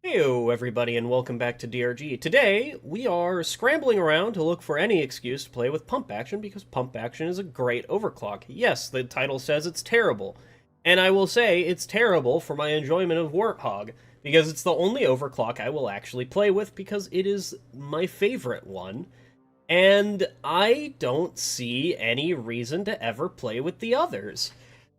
Heyo, everybody, and welcome back to DRG. Today, we are scrambling around to look for any excuse to play with pump action because pump action is a great overclock. Yes, the title says it's terrible. And I will say it's terrible for my enjoyment of Warthog because it's the only overclock I will actually play with because it is my favorite one. And I don't see any reason to ever play with the others.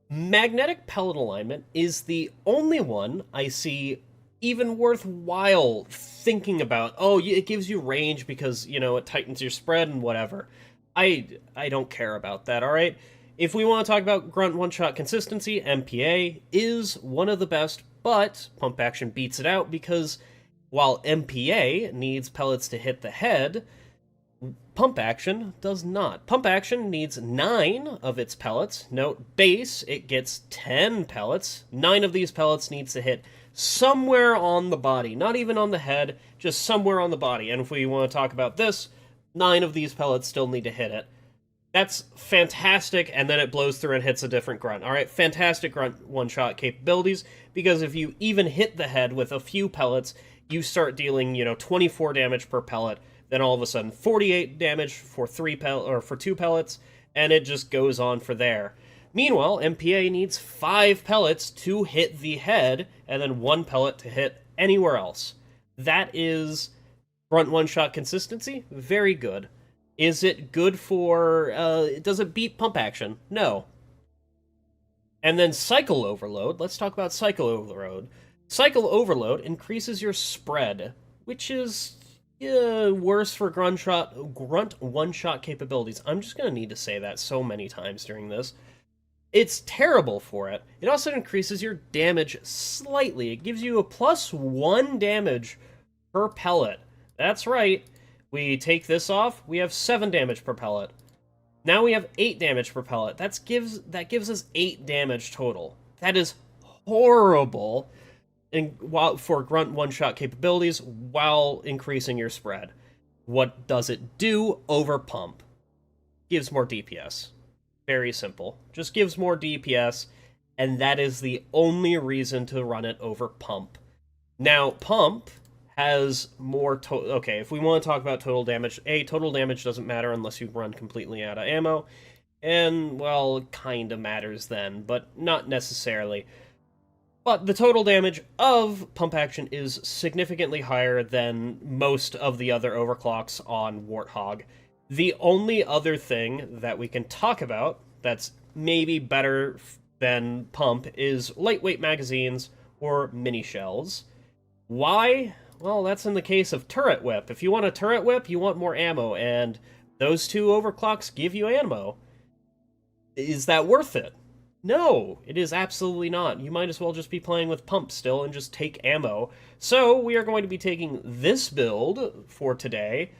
Magnetic pellet alignment is the only one I see even worthwhile thinking about. Oh, it gives you range because, it tightens your spread and whatever. I don't care about that, all right? If we want to talk about grunt one-shot consistency, MPA is one of the best, but pump action beats it out because while MPA needs pellets to hit the head, pump action does not. Pump action needs 9 of its pellets. Note, base, it gets 10 pellets. 9 of these pellets needs to hit somewhere on the body. Not even on the head, just somewhere on the body. And if we want to talk about this, 9 of these pellets still need to hit it. That's fantastic, and then it blows through and hits a different grunt. Alright, fantastic grunt one-shot capabilities, because if you even hit the head with a few pellets, you start dealing, 24 damage per pellet, then all of a sudden 48 damage for 2 pellets, and it just goes on for there. Meanwhile, MPA needs 5 pellets to hit the head, and then 1 pellet to hit anywhere else. That is grunt one-shot consistency. Very good. Is it good for, does it beat pump action? No. And then cycle overload. Let's talk about cycle overload. Cycle overload increases your spread, which is worse for grunt one-shot capabilities. I'm just going to need to say that so many times during this. It's terrible for it. It also increases your damage slightly. It gives you a +1 damage per pellet. That's right. We take this off, we have 7 damage per pellet. Now we have 8 damage per pellet. That gives us 8 damage total. That is horrible for grunt one-shot capabilities while increasing your spread. What does it do over pump? Gives more DPS. Very simple. Just gives more DPS, and that is the only reason to run it over pump. Now, pump has more okay, if we want to talk about total damage, total damage doesn't matter unless you run completely out of ammo, and, well, it kinda matters then, but not necessarily. But the total damage of pump action is significantly higher than most of the other overclocks on Warthog. The only other thing that we can talk about that's maybe better than pump is lightweight magazines or mini shells. Why? Well, that's in the case of turret whip. If you want a turret whip, you want more ammo, and those two overclocks give you ammo. Is that worth it? No, it is absolutely not. You might as well just be playing with pump still and just take ammo. So we are going to be taking this build for today,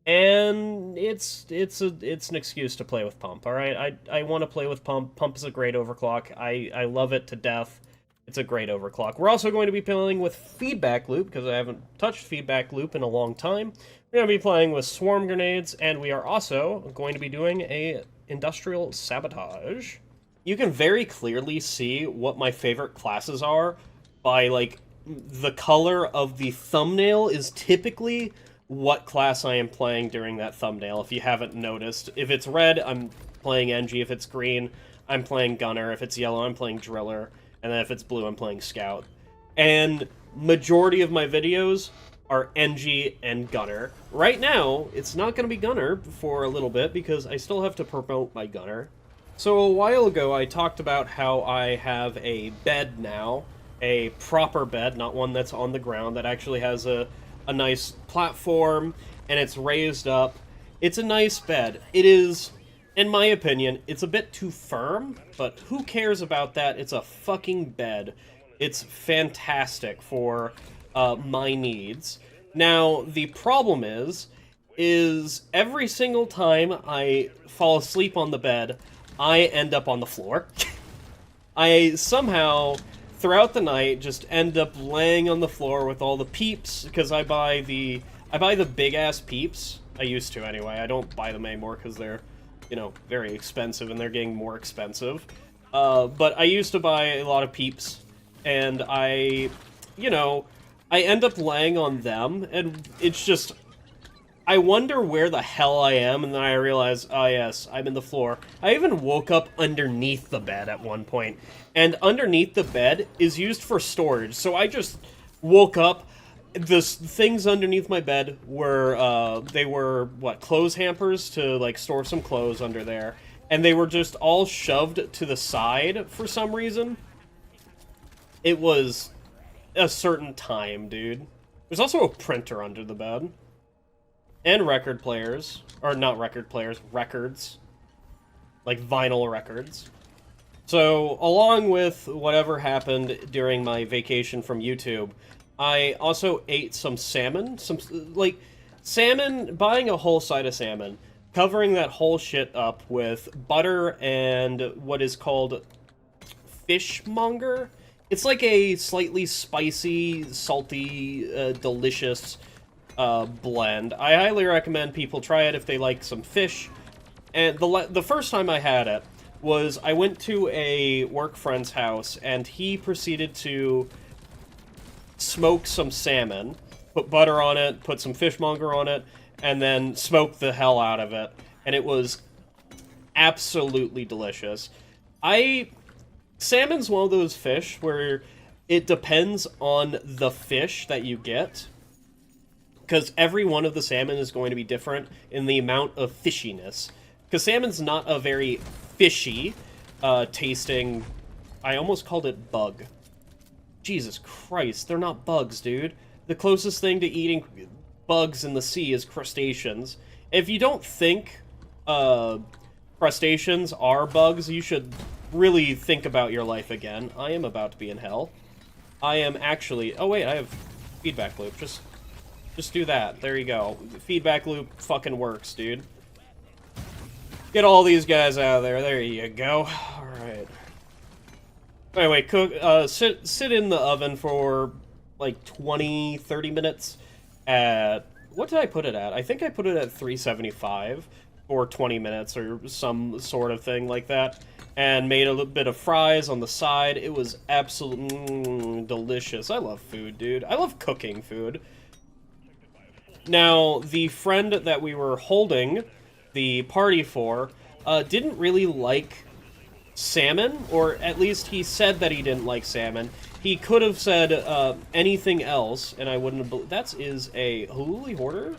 and it's an excuse to play with pump. All right, I want to play with pump. Pump is a great overclock. I love it to death. It's a great overclock. We're also going to be playing with feedback loop because I haven't touched feedback loop in a long time. We're going to be playing with swarm grenades, and we are also going to be doing a industrial sabotage. You can very clearly see what my favorite classes are by, like, the color of the thumbnail is typically what class I am playing during that thumbnail, if you haven't noticed. If it's red, I'm playing NG. If it's green, I'm playing Gunner. If it's yellow, I'm playing Driller. And then if it's blue, I'm playing Scout. And majority of my videos are NG and Gunner. Right now, it's not going to be Gunner for a little bit because I still have to promote my Gunner. So a while ago, I talked about how I have a bed now, a proper bed, not one that's on the ground, that actually has a nice platform, and it's raised up. It's a nice bed. It is, in my opinion, it's a bit too firm, but who cares about that? It's a fucking bed. It's fantastic for my needs. Now, the problem is every single time I fall asleep on the bed, I end up on the floor. I somehow, throughout the night, just end up laying on the floor with all the peeps, because I buy the big-ass peeps. I used to, anyway. I don't buy them anymore, because they're, very expensive, and they're getting more expensive. But I used to buy a lot of peeps, and I I end up laying on them, and it's just... I wonder where the hell I am, and then I realize, oh yes, I'm in the floor. I even woke up underneath the bed at one point, and underneath the bed is used for storage, so I just woke up. The things underneath my bed were, they were, what, clothes hampers to, like, store some clothes under there, and they were just all shoved to the side for some reason. It was a certain time, dude. There's also a printer under the bed. And record players. Or not record players, records. Like vinyl records. So, along with whatever happened during my vacation from YouTube, I also ate some salmon. Like, salmon, buying a whole side of salmon, covering that whole shit up with butter and what is called fishmonger. It's like a slightly spicy, salty, delicious blend. I highly recommend people try it if they like some fish. And the first time I had it was I went to a work friend's house, and he proceeded to smoke some salmon, put butter on it, put some fishmonger on it, and then smoke the hell out of it. And it was absolutely delicious. Salmon's one of those fish where it depends on the fish that you get, because every one of the salmon is going to be different in the amount of fishiness. Because salmon's not a very fishy tasting... I almost called it bug. Jesus Christ, they're not bugs, dude. The closest thing to eating bugs in the sea is crustaceans. If you don't think crustaceans are bugs, you should really think about your life again. I am about to be in hell. I am actually... Oh wait, I have feedback loop. Just do that. There you go. The feedback loop fucking works, dude. Get all these guys out of there. There you go. Alright. Anyway, cook, sit in the oven for like 20-30 minutes at... What did I put it at? I think I put it at 375 for 20 minutes or some sort of thing like that. And made a little bit of fries on the side. It was absolutely delicious. I love food, dude. I love cooking food. Now, the friend that we were holding the party for didn't really like salmon, or at least he said that he didn't like salmon. He could have said anything else, and I wouldn't have... That is a Hululi Hoarder?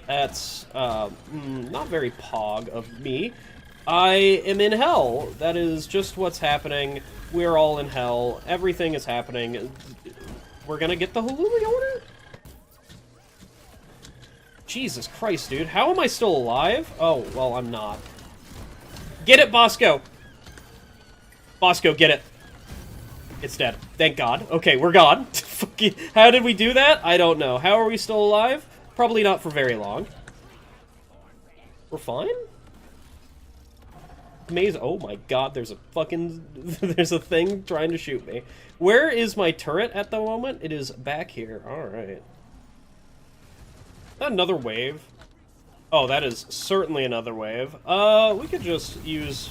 That's not very pog of me. I am in hell. That is just what's happening. We're all in hell. Everything is happening. We're gonna get the Hululi Hoarder? Jesus Christ, dude. How am I still alive? Oh, well, I'm not. Get it, Bosco! Bosco, get it. It's dead. Thank God. Okay, we're gone. How did we do that? I don't know. How are we still alive? Probably not for very long. We're fine? Maze. Oh my God, there's a fucking... there's a thing trying to shoot me. Where is my turret at the moment? It is back here. Alright. Another wave? Oh, that is certainly another wave. We could just use...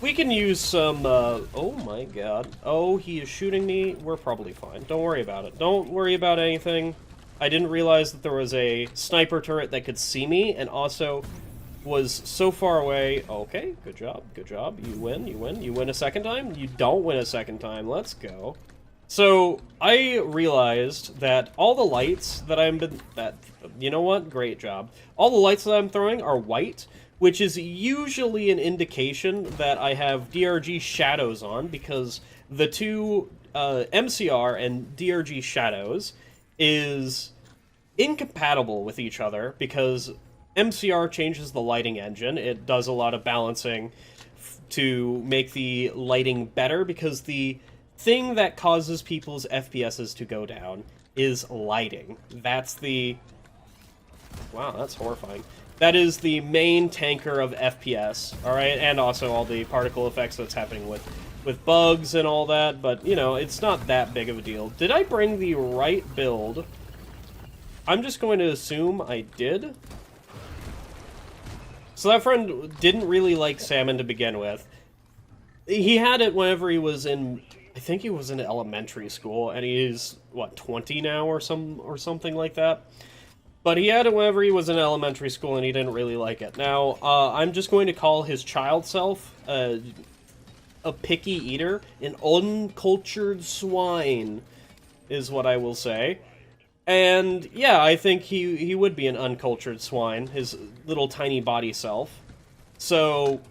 We can use some, oh my God. Oh, he is shooting me. We're probably fine. Don't worry about it. Don't worry about anything. I didn't realize that there was a sniper turret that could see me, and also was so far away. Okay, good job, good job. You win, you win. You win a second time? You don't win a second time. Let's go. So, I realized that all the lights that you know what? Great job. All the lights that I'm throwing are white, which is usually an indication that I have DRG shadows on, because the two MCR and DRG shadows is incompatible with each other, because MCR changes the lighting engine. It does a lot of balancing to make the lighting better, because the thing that causes people's FPSs to go down is lighting. That's the... Wow, that's horrifying. That is the main tanker of FPS, alright? And also all the particle effects that's happening with bugs and all that, but, you know, it's not that big of a deal. Did I bring the right build? I'm just going to assume I did. So that friend didn't really like salmon to begin with. He had it whenever he was in I think he was in elementary school, and he's what 20 now or something like that. But he had it whenever he was in elementary school, and he didn't really like it. Now, I'm just going to call his child self a picky eater, an uncultured swine, is what I will say. And yeah, I think he would be an uncultured swine, his little tiny body self. So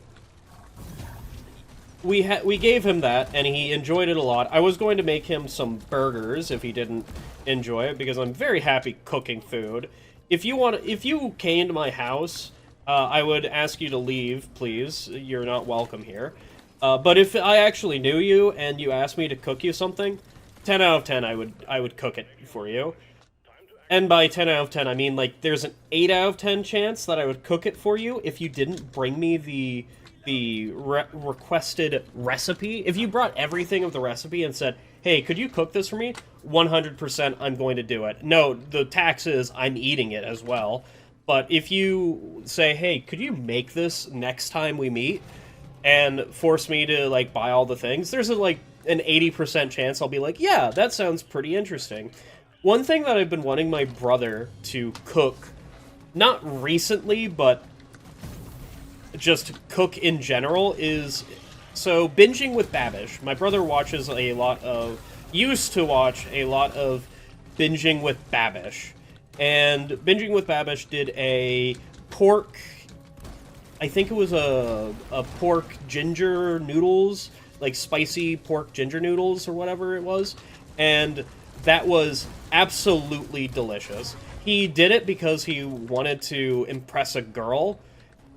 we gave him that, and he enjoyed it a lot. I was going to make him some burgers if he didn't enjoy it, because I'm very happy cooking food. If you came to my house, I would ask you to leave, please. You're not welcome here. But if I actually knew you and you asked me to cook you something, 10 out of 10 I would cook it for you. And by 10 out of 10, I mean, like, there's an 8 out of 10 chance that I would cook it for you if you didn't bring me the requested recipe. If you brought everything of the recipe and said, hey, could you cook this for me? 100% I'm going to do it. No, the tax is I'm eating it as well. But if you say, hey, could you make this next time we meet? And force me to, like, buy all the things, there's like an 80% chance I'll be like, yeah, that sounds pretty interesting. One thing that I've been wanting my brother to cook, not recently, but just cook in general, is, so Binging with Babish. My brother used to watch a lot of Binging with Babish. And Binging with Babish did a pork, I think it was a pork ginger noodles, like spicy pork ginger noodles or whatever it was. And that was absolutely delicious. He did it because he wanted to impress a girl.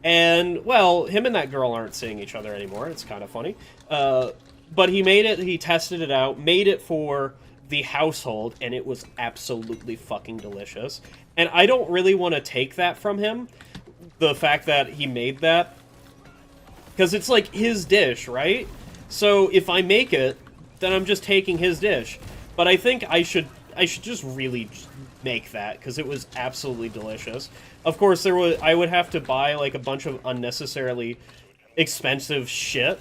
And, well, him and that girl aren't seeing each other anymore. It's kind of funny. But he made it, he tested it out, made it for the household, and it was absolutely fucking delicious. And I don't really want to take that from him, the fact that he made that, because it's like his dish, right? So if I make it, then I'm just taking his dish. But I think I should just really make that, because it was absolutely delicious. Of course, I would have to buy like a bunch of unnecessarily expensive shit.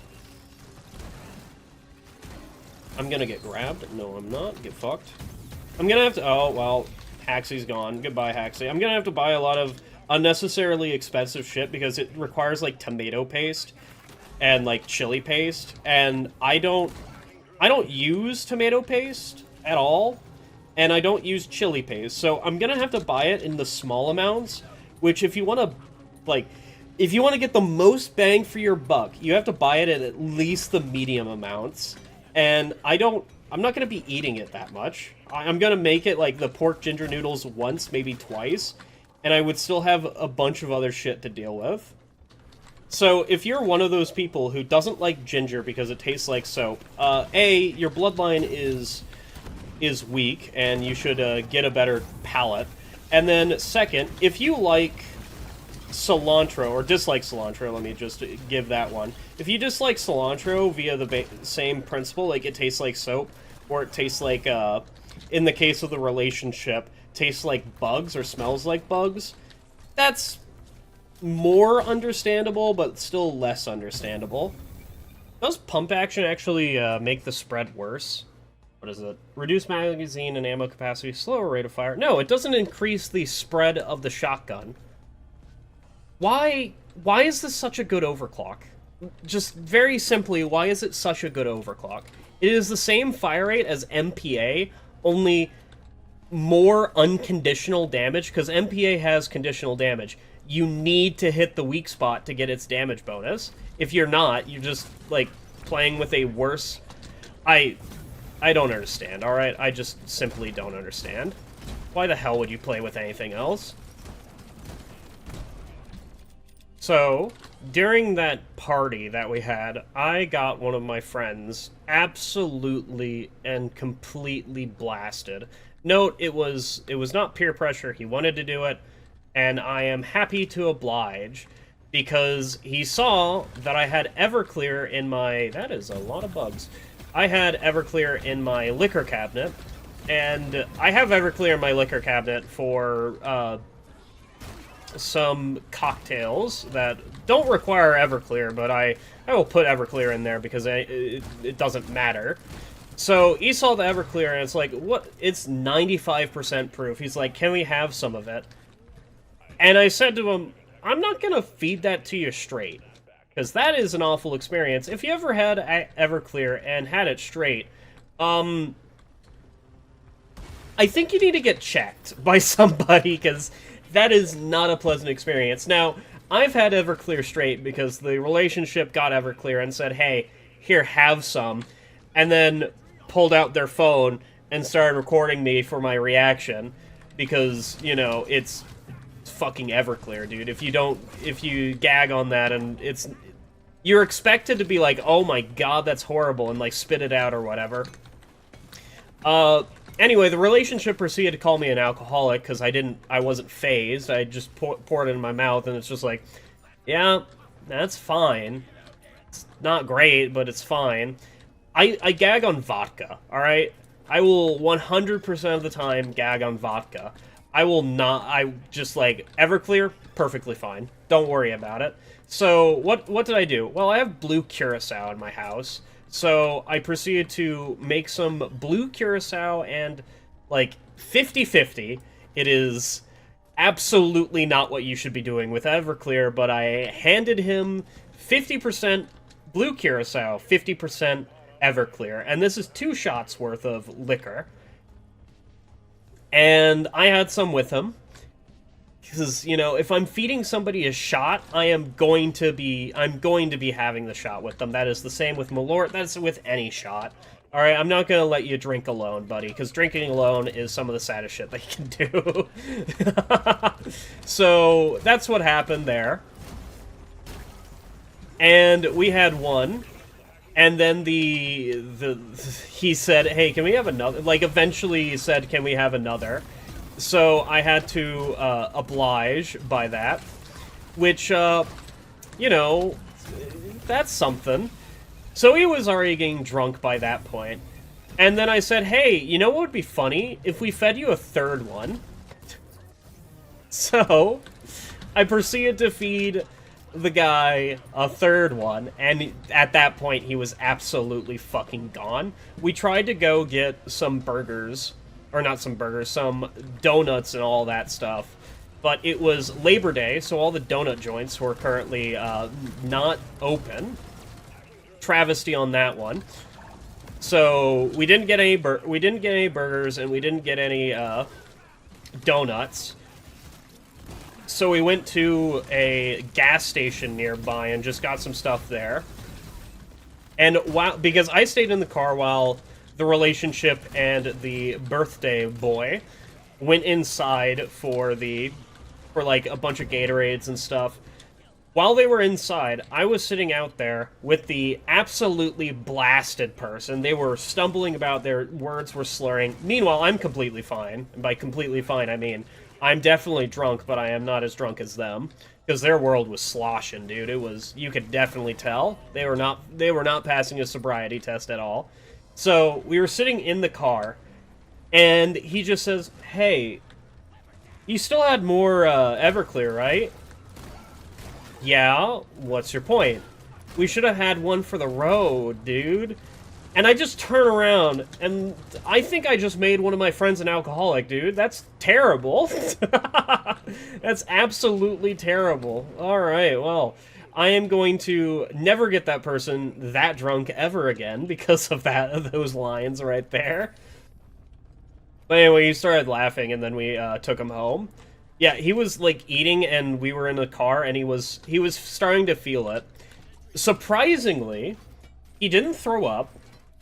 I'm gonna get grabbed. No, I'm not. Get fucked. I'm gonna have to... Oh, well, Haxie's gone. Goodbye, Haxie. I'm gonna have to buy a lot of unnecessarily expensive shit because it requires, like, tomato paste and, like, chili paste. And I don't use tomato paste at all. And I don't use chili paste. So I'm gonna have to buy it in the small amounts, which if you want to, like... If you want to get the most bang for your buck, you have to buy it at least the medium amounts. And I'm not going to be eating it that much. I'm going to make it like the pork ginger noodles once, maybe twice, and I would still have a bunch of other shit to deal with. So if you're one of those people who doesn't like ginger because it tastes like soap, A, your bloodline is weak, and you should get a better palate. And then second, if you like cilantro, or dislike cilantro, let me just give that one. If you dislike cilantro via the same principle, like it tastes like soap, or it tastes like, in the case of the relationship, tastes like bugs or smells like bugs, that's more understandable, but still less understandable. Does pump action actually make the spread worse? What is it? Reduce magazine and ammo capacity, slower rate of fire. No, it doesn't increase the spread of the shotgun. Why is this such a good overclock? Just very simply, why is it such a good overclock? It is the same fire rate as MPA, only more unconditional damage, because MPA has conditional damage. You need to hit the weak spot to get its damage bonus. If you're not, you're just, like, playing with a worse... I don't understand, alright? I just simply don't understand. Why the hell would you play with anything else? So, during that party that we had, I got one of my friends absolutely and completely blasted. Note, it was not peer pressure, he wanted to do it, and I am happy to oblige, because he saw that I had Everclear in my... That is a lot of bugs. I had Everclear in my liquor cabinet, and I have Everclear in my liquor cabinet for, some cocktails that don't require Everclear, but I will put Everclear in there because it doesn't matter. So he saw the Everclear, and it's like, what? It's 95% proof. He's like, can we have some of it? And I said to him, I'm not gonna feed that to you straight, because that is an awful experience. If you ever had Everclear and had it straight, I think you need to get checked by somebody, because that is not a pleasant experience. Now, I've had Everclear straight because the relationship got Everclear and said, hey, here, have some, and then pulled out their phone and started recording me for my reaction, because, you know, it's fucking Everclear, dude. If you gag on that, and you're expected to be like, oh my god, that's horrible, and like spit it out or whatever. Anyway, the relationship proceeded to call me an alcoholic because I wasn't phased. I just poured it in my mouth, and it's just like, yeah, that's fine. It's not great, but it's fine. I gag on vodka, alright? I will 100% of the time gag on vodka. I just, like, Everclear, perfectly fine. Don't worry about it. So, what did I do? Well, I have blue curacao in my house. So I proceeded to make some blue curacao and, like, 50-50. It is absolutely not what you should be doing with Everclear, but I handed him 50% blue curacao, 50% Everclear, and this is 2 shots worth of liquor. And I had some with him. Because, you know, if I'm feeding somebody a shot, I'm going to be having the shot with them. That is the same with Malort. That's with any shot. Alright, I'm not going to let you drink alone, buddy, because drinking alone is some of the saddest shit that you can do. So, that's what happened there. And we had one. And then he said, hey, can we have another? Like, eventually he said, can we have another? So I had to oblige by that, which, you know, that's something. So he was already getting drunk by that point. And then I said, hey, you know what would be funny? If we fed you a third one. So I proceeded to feed the guy a third one, and at that point he was absolutely fucking gone. We tried to go get some burgers. Or not some burgers, some donuts and all that stuff. But it was Labor Day, so all the donut joints were currently not open. Travesty on that one. So we didn't get any burgers, and we didn't get any donuts. So we went to a gas station nearby and just got some stuff there. And because I stayed in the car while the relationship and the birthday boy went inside for like a bunch of Gatorades and stuff. While they were inside, I was sitting out there with the absolutely blasted person. They were stumbling about, their words were slurring. Meanwhile, I'm completely fine. And by completely fine, I mean I'm definitely drunk, but I am not as drunk as them. Because their world was sloshing, dude. It was, you could definitely tell. They were not passing a sobriety test at all. So, we were sitting in the car, and he just says, hey, you still had more Everclear, right? Yeah, what's your point? We should have had one for the road, dude. And I just turn around, and I think I just made one of my friends an alcoholic, dude. That's terrible. That's absolutely terrible. Alright, well, I am going to never get that person that drunk ever again because of those lines right there. But anyway, he started laughing, and then we took him home. Yeah, he was, like, eating, and we were in the car, and he was starting to feel it. Surprisingly, he didn't throw up,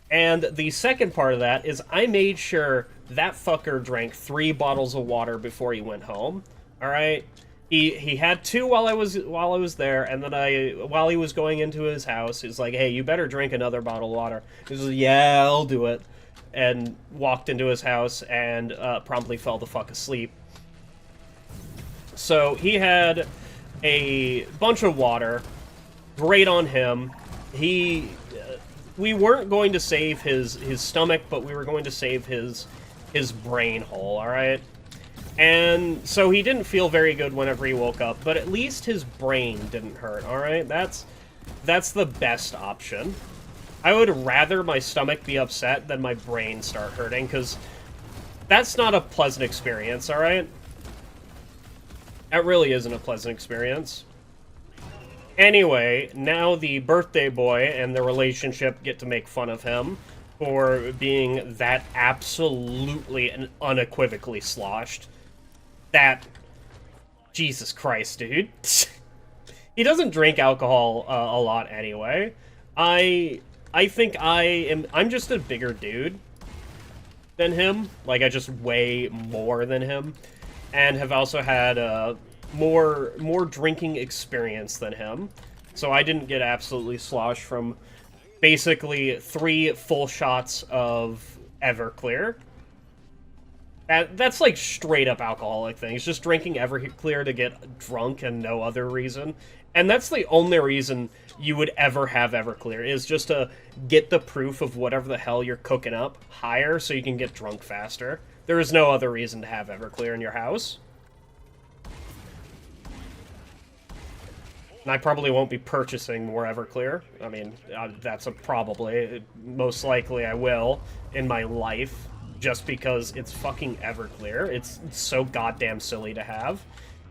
and the second part of that is I made sure that fucker drank 3 bottles of water before he went home. Alright? He had 2 while I was there, and then while he was going into his house, he's like, hey, you better drink another bottle of water. He was like, yeah, I'll do it. And walked into his house and promptly fell the fuck asleep. So he had a bunch of water. Great on him. We weren't going to save his stomach, but we were going to save his brain hole, alright? And so he didn't feel very good whenever he woke up, but at least his brain didn't hurt, alright? That's the best option. I would rather my stomach be upset than my brain start hurting, because that's not a pleasant experience, alright? That really isn't a pleasant experience. Anyway, now the birthday boy and the relationship get to make fun of him for being that absolutely and unequivocally sloshed. That... Jesus Christ, dude. He doesn't drink alcohol a lot anyway. I think I'm just a bigger dude than him. Like, I just weigh more than him. And have also had more drinking experience than him. So I didn't get absolutely sloshed from basically 3 full shots of Everclear. That's like straight up alcoholic things. Just drinking Everclear to get drunk and no other reason. And that's the only reason you would ever have Everclear, is just to get the proof of whatever the hell you're cooking up higher so you can get drunk faster. There is no other reason to have Everclear in your house. And I probably won't be purchasing more Everclear. I mean, that's a probably. Most likely I will in my life, just because it's fucking Everclear. It's so goddamn silly to have.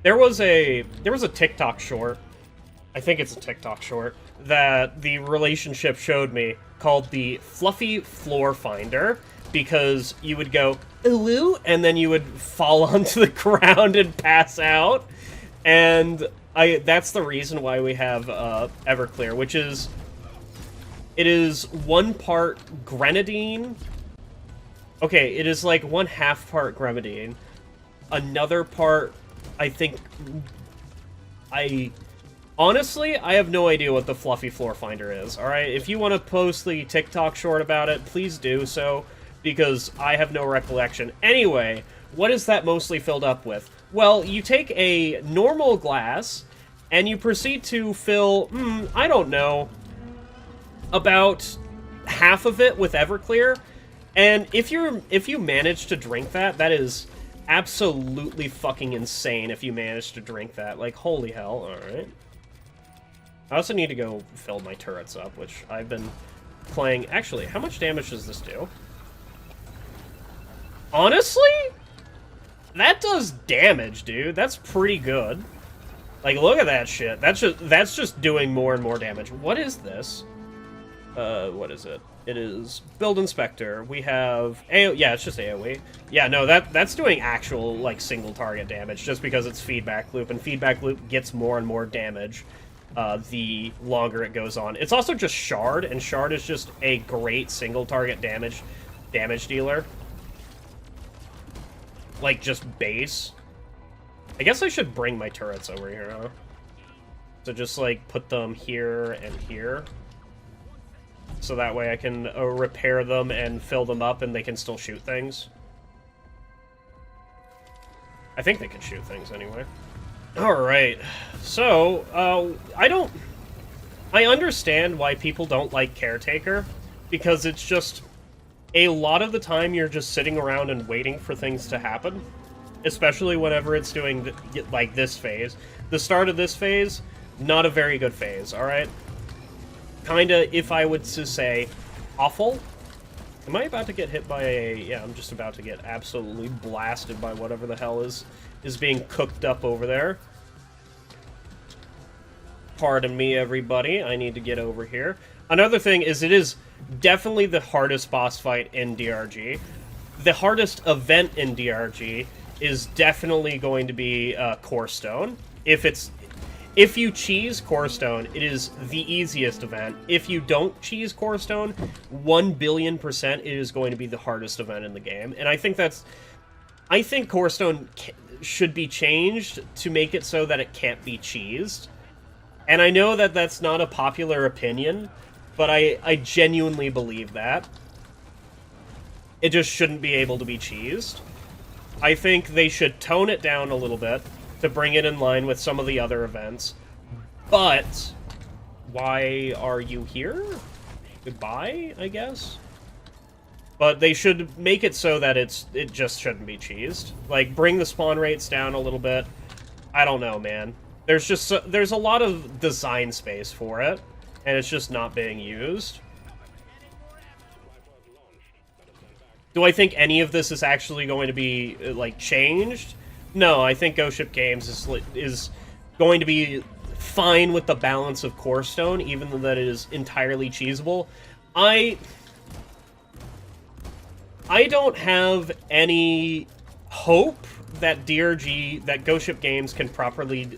There was a TikTok short, I think it's a TikTok short, that the relationship showed me called the Fluffy Floor Finder, because you would go, ooh, and then you would fall onto the ground and pass out. And that's the reason why we have Everclear, which is, it is 1 part grenadine. Okay, it is like 1/2 part grenadine. Another part, I think, honestly, I have no idea what the Fluffy Floor Finder is, alright? If you want to post the TikTok short about it, please do so, because I have no recollection. Anyway, what is that mostly filled up with? Well, you take a normal glass, and you proceed to fill, I don't know, about half of it with Everclear, and if you manage to drink that, that is absolutely fucking insane if you manage to drink that. Like, holy hell, alright. I also need to go fill my turrets up, which I've been playing. Actually, how much damage does this do? Honestly? That does damage, dude. That's pretty good. Like, look at that shit. That's just doing more and more damage. What is this? What is it? It is Build Inspector. We have yeah, it's just AoE. Yeah, no, that's doing actual, like, single target damage, just because it's Feedback Loop, and Feedback Loop gets more and more damage the longer it goes on. It's also just Shard, and Shard is just a great single target damage dealer. Like, just base. I guess I should bring my turrets over here, huh? So just, like, put them here and here. So that way I can repair them and fill them up and they can still shoot things. I think they can shoot things anyway. Alright, so, I understand why people don't like Caretaker, because it's just, a lot of the time you're just sitting around and waiting for things to happen, especially whenever it's doing, like, this phase. The start of this phase, not a very good phase, alright? Kinda, if I would to say, awful. Am I about to get hit by a... Yeah, I'm just about to get absolutely blasted by whatever the hell is being cooked up over there. Pardon me, everybody. I need to get over here. Another thing is, it is definitely the hardest boss fight in DRG. The hardest event in DRG is definitely going to be Core Stone. If you cheese Core Stone, it is the easiest event. If you don't cheese Core Stone, 1,000,000,000% it is going to be the hardest event in the game. And I think Core Stone should be changed to make it so that it can't be cheesed. And I know that that's not a popular opinion, but I genuinely believe that. It just shouldn't be able to be cheesed. I think they should tone it down a little bit to bring it in line with some of the other events. But why are you here? Goodbye, I guess? But they should make it so that it just shouldn't be cheesed. Like, bring the spawn rates down a little bit. I don't know, man. There's a lot of design space for it, and it's just not being used. Do I think any of this is actually going to be, like, changed? No, I think Ghost Ship Games is going to be fine with the balance of Core Stone, even though that it is entirely cheesable. I don't have any hope that that Ghost Ship Games can properly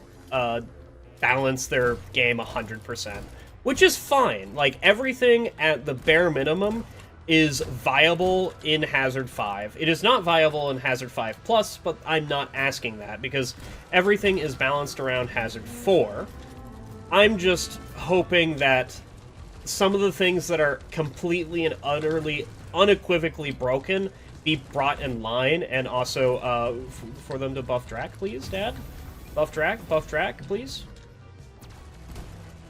balance their game 100%, which is fine. Like, everything at the bare minimum is viable in Hazard 5. It is not viable in Hazard 5 Plus, but I'm not asking that, because everything is balanced around Hazard 4. I'm just hoping that some of the things that are completely and utterly, unequivocally broken be brought in line, and also for them to buff Drac, please, Dad? Buff Drac, please?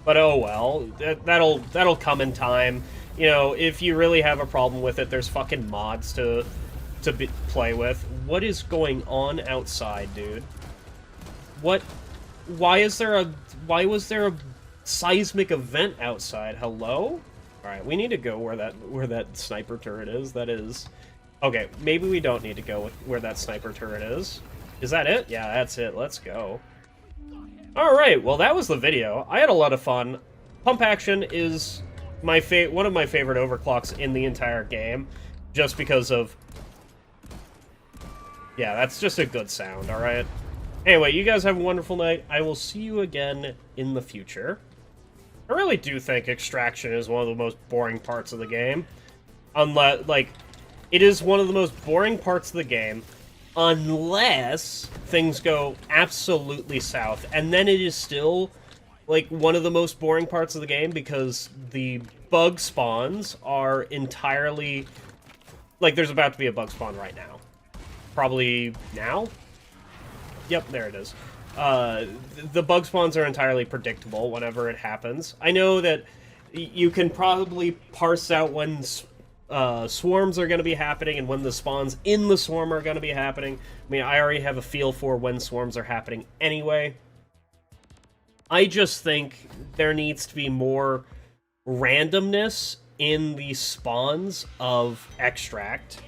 But oh well, that'll come in time. You know, if you really have a problem with it, there's fucking mods to play with. What is going on outside, dude? What? Why was there a seismic event outside? Hello? All right, we need to go where that sniper turret is. That is. Okay, maybe we don't need to go where that sniper turret is. Is that it? Yeah, that's it. Let's go. All right, well that was the video. I had a lot of fun. Pump Action is one of my favorite overclocks in the entire game, just because of... Yeah, that's just a good sound, alright? Anyway, you guys have a wonderful night. I will see you again in the future. I really do think Extraction is one of the most boring parts of the game. Unless, like, it is one of the most boring parts of the game, unless things go absolutely south, and then it is still... like, one of the most boring parts of the game, because the bug spawns are entirely... Like, there's about to be a bug spawn right now. Probably now? Yep, there it is. The bug spawns are entirely predictable whenever it happens. I know that you can probably parse out when swarms are going to be happening and when the spawns in the swarm are going to be happening. I mean, I already have a feel for when swarms are happening anyway. I just think there needs to be more randomness in the spawns of Extract.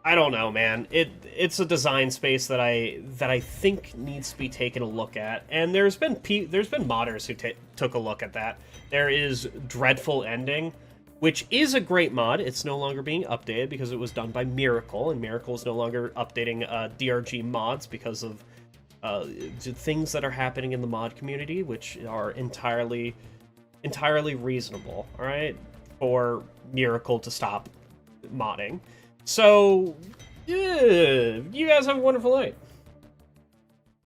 I don't know, man. It's a design space that I think needs to be taken a look at, and there's been modders who took a look at that. There is Dreadful Ending, which is a great mod. It's no longer being updated because it was done by Miracle, and Miracle is no longer updating DRG mods because of things that are happening in the mod community, which are entirely reasonable, all right, for Miracle to stop modding. So, yeah, you guys have a wonderful night.